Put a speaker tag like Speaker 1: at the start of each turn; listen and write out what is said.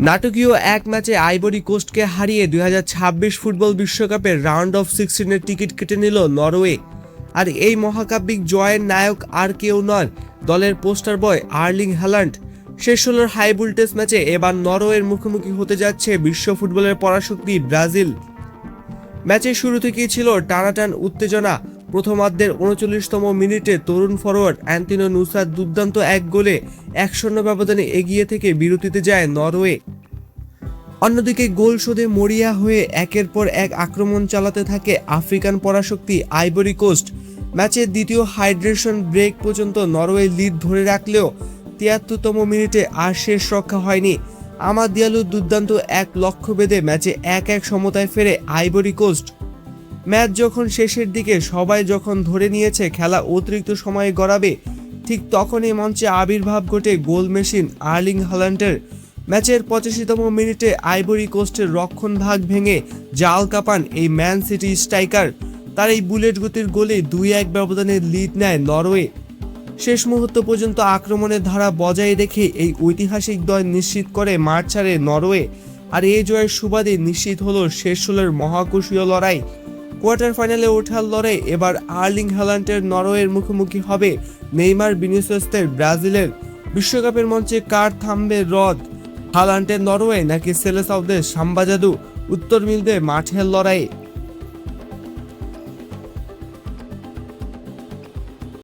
Speaker 1: নাটকীয় এক ম্যাচে আইভরি কোস্টকে হারিয়ে 2026 ফুটবল বিশ্বকাপের রাউন্ড অফ 16-এর টিকিট কেটে নিল নরওয়ে। আর এই মহাকাব্যিক জয়ের নায়ক আর কেউ নন, দলের পোস্টার বয় আর্লিং হ্যালান্ড। শেষ 16-র হাই ভোল্টেজ ম্যাচে এবার নরওয়ের মুখোমুখি হতে যাচ্ছে বিশ্ব ফুটবলের পরাশক্তি ব্রাজিল। ম্যাচের শুরু থেকেই ছিল টানাটান উত্তেজনা। প্রথমার্ধের 39তম মিনিটে তরুণ ফরোয়ার্ড অ্যান্টনিও নুসার দুর্দান্ত এক গোলে 1-0 ব্যবধানে এগিয়ে থেকে বিরতিতে যায় নরওয়ে। অন্যদিকে গোল শোধে মরিয়া হয়ে একের পর এক আক্রমণ চালাতে থাকে আফ্রিকান পরাশক্তি আইভরি কোস্ট। ম্যাচের দ্বিতীয় হাইড্রেশন ব্রেক পর্যন্ত নরওয়ে লিড ধরে রাখলেও 73তম মিনিটে আর শেষ রক্ষা হয়নি। আমাদ দিয়ালুর দুর্দান্ত এক লক্ষ্য বেঁধে ম্যাচে 1-1 সমতায় ফেরে আইভরি কোস্ট। ম্যাচ যখন শেষের দিকে সবাই যখন ধরে নিয়েছে খেলা অতিরিক্ত সময়ে গড়াবে, ঠিক তখনই মঞ্চে আবির্ভাব ঘটে গোল মেশিন আর্লিং হ্যালান্ডের। ম্যাচের 85তম মিনিটে আইভরি কোস্টের রক্ষণ ভাগ ভেঙে জাল কাপান এই ম্যান সিটি স্ট্রাইকার। তার এই বুলেট গতির গোলে 2-1 ব্যবধানে লিড নেয় নরওয়ে। শেষ মুহূর্ত পর্যন্ত আক্রমণের ধারা বজায় রেখে এই ঐতিহাসিক জয় নিশ্চিত করে মাঠ ছাড়ে নরওয়ে। আর এই জয়ের সুবাদে নিশ্চিত হলো শেষ 16-এর মহাকুশীয় লড়াই। কোয়ার্টার ফাইনালে ওঠার লড়াই এবার আর্লিং হ্যালান্ডের নরওয়ের মুখোমুখি হবে নেইমার ভিনিসিয়াসের ব্রাজিলের। বিশ্বকাপের মঞ্চে কার থামবে রথ, হ্যালান্ডের নরওয়ে নাকি সেলেসাউদের সাম্বা জাদু? উত্তর মিলবে মাঠের লড়াইয়ে।